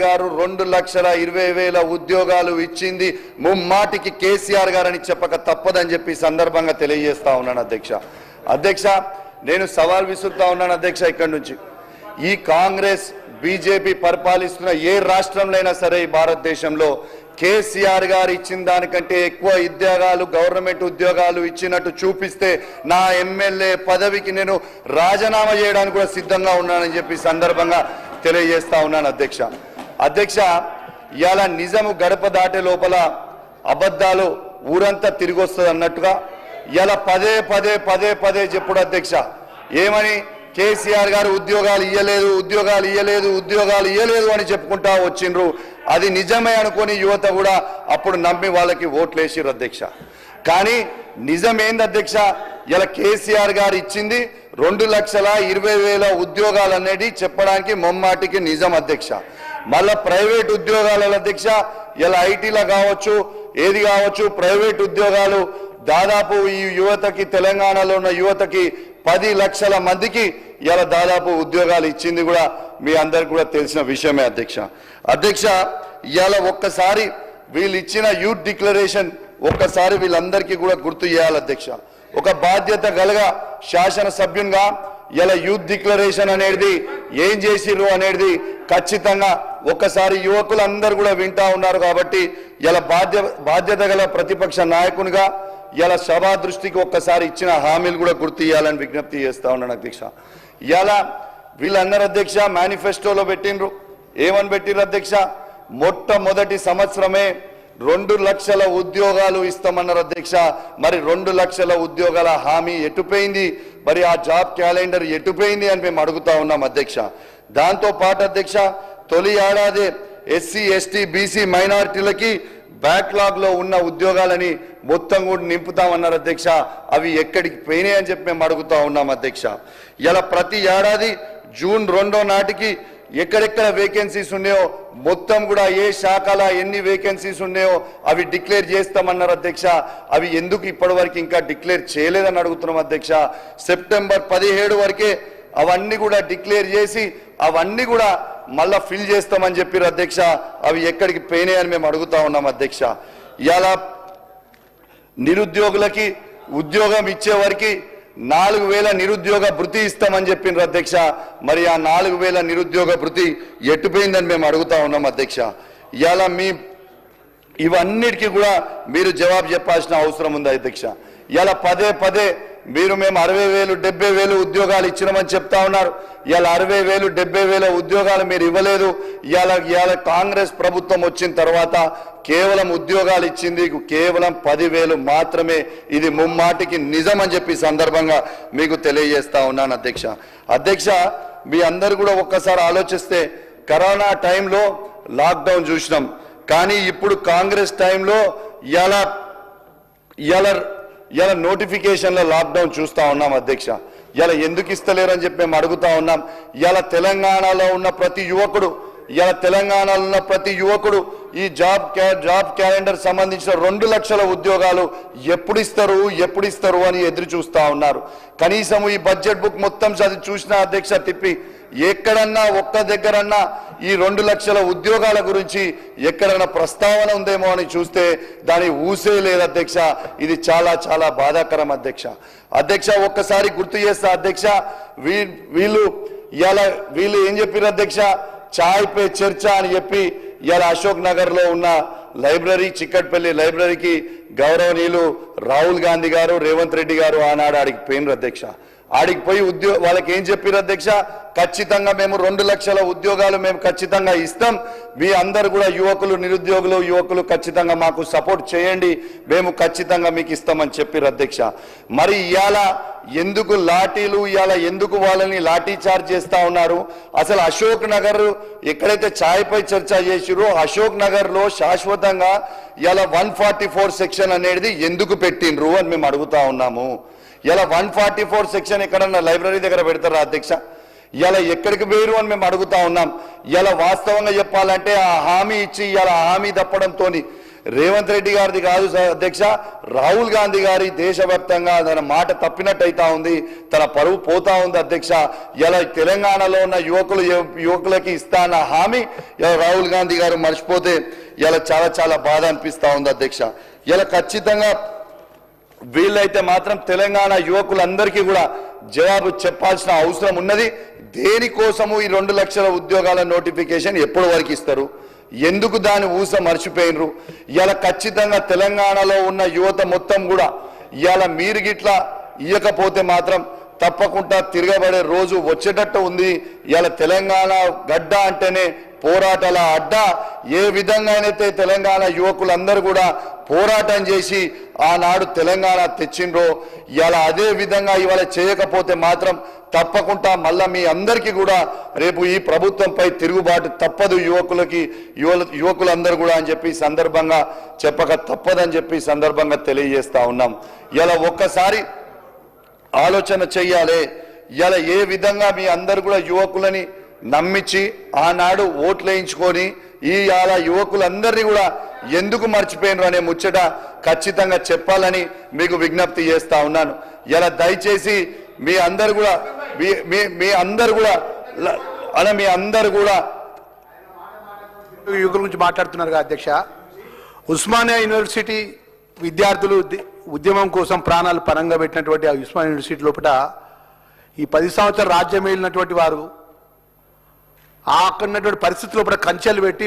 గారు 2,20,000 ఉద్యోగాలు ఇచ్చింది ముమ్మాటికి కేసీఆర్ గారని చెప్పక తప్పదని చెప్పి సందర్భంగా తెలియజేస్తా ఉన్నాను అధ్యక్ష నేను సవాల్ విసురుతా ఉన్నాను అధ్యక్ష ఇక్కడి నుంచి ఈ కాంగ్రెస్ బీజేపీ పరిపాలిస్తున్న ఏ రాష్ట్రంలోనైనా సరే ఈ భారతదేశంలో కేసీఆర్ గారు ఇచ్చిన దానికంటే ఎక్కువ ఉద్యోగాలు గవర్నమెంట్ ఉద్యోగాలు ఇచ్చినట్టు చూపిస్తే నా ఎమ్మెల్యే పదవికి నేను రాజీనామా చేయడానికి కూడా సిద్ధంగా ఉన్నానని చెప్పి సందర్భంగా తెలియజేస్తా ఉన్నాను అధ్యక్ష ఇయాల నిజము గడప దాటే లోపల అబద్ధాలు ఊరంతా తిరిగి వస్తుంది అన్నట్టుగా ఇయాల పదే చెప్పుడు అధ్యక్ష ఏమని కేసీఆర్ గారు ఉద్యోగాలు ఇయ్యలేదు అని చెప్పుకుంటా వచ్చిండ్రు అది నిజమే అనుకొని యువత కూడా అప్పుడు నమ్మి వాళ్ళకి ఓట్లేసిర్రు అధ్యక్ష కానీ నిజమేంది అధ్యక్ష ఇలా కేసీఆర్ గారు ఇచ్చింది 2,20,000 ఉద్యోగాలు అనేది చెప్పడానికి మొమ్మాటికి నిజం అధ్యక్ష మళ్ళా ప్రైవేట్ ఉద్యోగాల అధ్యక్ష ఇలా ఐటీలో కావచ్చు ఏది కావచ్చు ప్రైవేట్ ఉద్యోగాలు దాదాపు ఈ యువతకి తెలంగాణలో ఉన్న యువతకి 10 లక్షల మందికి ఇలా దాదాపు ఉద్యోగాలు ఇచ్చింది కూడా మీ అందరికి కూడా తెలిసిన విషయమే అధ్యక్ష ఇవాళ ఒక్కసారి వీళ్ళు ఇచ్చిన యూత్ డిక్లరేషన్ ఒక్కసారి వీళ్ళందరికీ కూడా గుర్తు చేయాలి అధ్యక్ష ఒక బాధ్యత గలగా శాసనసభ్యునిగా ఇలా యూత్ డిక్లరేషన్ అనేది ఏం చేసిర్రు అనేది ఖచ్చితంగా ఒక్కసారి యువకులందరూ కూడా వింటా ఉన్నారు కాబట్టి ఇలా బాధ్యత గల ప్రతిపక్ష నాయకునిగా ఇలా సభా దృష్టికి ఒక్కసారి ఇచ్చిన హామీలు కూడా గుర్తు చేయాలని విజ్ఞప్తి చేస్తా ఉన్నాను అధ్యక్ష ఇలా వీళ్ళందరూ అధ్యక్ష మేనిఫెస్టోలో పెట్టిండ్రు ఏమని పెట్టిర్రు అధ్యక్ష మొట్టమొదటి సంవత్సరమే 2 లక్షల ఉద్యోగాలు ఇస్తామన్నారు అధ్యక్ష మరి 2 లక్షల ఉద్యోగాల హామీ ఎటుపోయింది మరి ఆ జాబ్ క్యాలెండర్ ఎటుపోయింది అని మేము అడుగుతా ఉన్నాం అధ్యక్ష దాంతో పాటు అధ్యక్ష తొలి ఏడాది ఎస్సీ ఎస్టీ బీసీ మైనారిటీలకి బ్యాక్లాగ్ లో ఉన్న ఉద్యోగాలని మొత్తం కూడా నింపుతామన్నారు అధ్యక్ష అవి ఎక్కడికి పోయినాయి అని చెప్పి మేము అడుగుతా ఉన్నాం అధ్యక్ష ఇలా ప్రతి ఏడాది జూన్ 2వ నాటికి ఎక్కడెక్కడ వేకెన్సీస్ ఉన్నాయో మొత్తం కూడా ఏ శాఖల ఎన్ని వేకెన్సీస్ ఉన్నాయో అవి డిక్లేర్ చేస్తామన్నారు అధ్యక్ష అవి ఎందుకు ఇప్పటివరకు ఇంకా డిక్లేర్ చేయలేదని అడుగుతున్నాం అధ్యక్ష సెప్టెంబర్ 17 వరకే అవన్నీ కూడా డిక్లేర్ చేసి అవన్నీ కూడా మళ్ళా ఫిల్ చేస్తామని చెప్పారు అధ్యక్ష అవి ఎక్కడికి పోయినాయని మేము అడుగుతా ఉన్నాం అధ్యక్ష ఇలా నిరుద్యోగులకి ఉద్యోగం ఇచ్చే వరకు 4,000 నిరుద్యోగ భృతి ఇస్తామని చెప్పిండ్రు అధ్యక్ష మరి ఆ 4,000 నిరుద్యోగ భృతి ఎట్టుపోయిందని మేము అడుగుతా ఉన్నాం అధ్యక్ష ఇలా ఇవన్నిటికీ కూడా మీరు జవాబు చెప్పాల్సిన అవసరం ఉంది అధ్యక్ష ఇలా పదే మీరు మేము 60,000 70,000 ఉద్యోగాలు ఇచ్చినామని చెప్తా ఉన్నారు ఇలా 60,000 70,000 ఉద్యోగాలు మీరు ఇవ్వలేదు ఇలా కాంగ్రెస్ ప్రభుత్వం వచ్చిన తర్వాత కేవలం ఉద్యోగాలు ఇచ్చింది కేవలం 10,000 మాత్రమే ఇది ముమ్మాటికి నిజం అని చెప్పి సందర్భంగా మీకు తెలియజేస్తా ఉన్నాను అధ్యక్ష మీ అందరు కూడా ఒక్కసారి ఆలోచిస్తే కరోనా టైంలో లాక్డౌన్ చూసినాం కానీ ఇప్పుడు కాంగ్రెస్ టైంలో ఇలా నోటిఫికేషన్లో లాక్డౌన్ చూస్తా ఉన్నాం అధ్యక్ష ఇలా ఎందుకు ఇస్తలేరు అని చెప్పి మేము అడుగుతా ఉన్నాం ఇలా తెలంగాణలో ఉన్న ప్రతి యువకుడు ఈ జాబ్ క్యాలెండర్ సంబంధించిన 2 లక్షల ఉద్యోగాలు ఎప్పుడు ఇస్తారు అని ఎదురు చూస్తా ఉన్నారు కనీసం ఈ బడ్జెట్ బుక్ మొత్తం చదివి చూసిన అధ్యక్ష తిప్పి ఎక్కడన్నా ఒక్క దగ్గరన్నా ఈ 2 లక్షల ఉద్యోగాల గురించి ఎక్కడన్నా ప్రస్తావన ఉందేమో అని చూస్తే దాని ఊసే లేదు అధ్యక్ష ఇది చాలా బాధాకరం అధ్యక్ష ఒక్కసారి గుర్తు చేస్తా అధ్యక్ష వీళ్ళు ఏం చెప్పారు అధ్యక్ష చాయ్ పే చర్చ అని చెప్పి ఇలా అశోక్ నగర్ లో ఉన్న లైబ్రరీ చిక్కట్పల్లి లైబ్రరీకి గౌరవనీయులు రాహుల్ గాంధీ గారు రేవంత్ రెడ్డి గారు ఆనాడు ఆడికి పోయినరు అధ్యక్ష ఆడికి పోయి వాళ్ళకి ఏం చెప్పారు అధ్యక్ష ఖచ్చితంగా మేము 2 లక్షల ఉద్యోగాలు మేము ఖచ్చితంగా ఇస్తాం మీ అందరు కూడా యువకులు ఖచ్చితంగా మాకు సపోర్ట్ చేయండి మేము ఖచ్చితంగా మీకు ఇస్తామని చెప్పారు అధ్యక్ష మరి ఇవాళ ఎందుకు లాఠీలు ఎందుకు వాళ్ళని లాఠీ చార్జ్ చేస్తా ఉన్నారు అసలు అశోక్ నగర్ ఎక్కడైతే ఛాయ్పై చర్చ చేసిరో అశోక్ నగర్ లో శాశ్వతంగా ఇలా 144 సెక్షన్ అనేది ఎందుకు పెట్టిండ్రు అని మేము అడుగుతా ఉన్నాము ఇలా 144 సెక్షన్ ఎక్కడన్నా లైబ్రరీ దగ్గర పెడతారా అధ్యక్ష ఇలా ఎక్కడికి వేరు అని మేము అడుగుతా ఉన్నాం ఇలా వాస్తవంగా చెప్పాలంటే ఆ హామీ ఇచ్చి ఇలా హామీ తప్పడంతో రేవంత్ రెడ్డి గారిది కాదు అధ్యక్ష, రాహుల్ గాంధీ గారి దేశవ్యాప్తంగా తన మాట తప్పినట్టయితా ఉంది, తన పరువు పోతా ఉంది అధ్యక్ష. ఇలా తెలంగాణలో ఉన్న యువకులకి ఇస్తా అన్న హామీ ఇలా రాహుల్ గాంధీ గారు మర్చిపోతే ఇలా చాలా చాలా బాధ అనిపిస్తా ఉంది అధ్యక్ష. ఇలా ఖచ్చితంగా వీళ్ళైతే మాత్రం తెలంగాణ యువకులందరికీ కూడా జవాబు చెప్పాల్సిన అవసరం ఉన్నది. దేనికోసము ఈ 2 లక్షల ఉద్యోగాల నోటిఫికేషన్ ఎప్పటి వరకు ఇస్తారు, ఎందుకు దాని ఊస మర్చిపోయినరు? ఇలా ఖచ్చితంగా తెలంగాణలో ఉన్న యువత మొత్తం కూడా ఇవాళ మీరు గిట్లా ఇవ్వకపోతే మాత్రం తప్పకుండా తిరగబడే రోజు వచ్చేటట్టు ఉంది. ఇలా తెలంగాణ గడ్డ అంటేనే పోరాటాల అడ్డ. ఏ విధంగా అయితే తెలంగాణ యువకులందరూ కూడా పోరాటం చేసి ఆనాడు తెలంగాణ తెచ్చిండ్రో ఇలా అదే విధంగా ఇవాళ చేయకపోతే మాత్రం తప్పకుండా మళ్ళా మీ అందరికీ కూడా రేపు ఈ ప్రభుత్వంపై తిరుగుబాటు తప్పదు యువకులందరూ కూడా అని చెప్పి సందర్భంగా చెప్పక తప్పదని చెప్పి సందర్భంగా తెలియజేస్తా ఉన్నాం. ఇలా ఒక్కసారి ఆలోచన చెయ్యాలి. ఇలా ఏ విధంగా మీ అందరు కూడా యువకులని నమ్మించి ఆనాడు ఓట్లు వేయించుకొని ఈ అలా యువకులందరినీ కూడా ఎందుకు మర్చిపోయినరు అనే ముచ్చట ఖచ్చితంగా చెప్పాలని మీకు విజ్ఞప్తి చేస్తా ఉన్నాను. ఇలా దయచేసి మీ అందరు కూడా యువకుల గురించి మాట్లాడుతున్నారు అధ్యక్ష. ఉస్మానియా యూనివర్సిటీ విద్యార్థులు ఉద్యమం కోసం ప్రాణాలు పరంగా పెట్టినటువంటి ఆ ఉస్మానియా యూనివర్సిటీ లోపల ఈ 10 సంవత్సరాలు రాజ్యం వెళ్ళినటువంటి వారు అక్కడున్నటువంటి పరిస్థితుల లోపల కంచెలు పెట్టి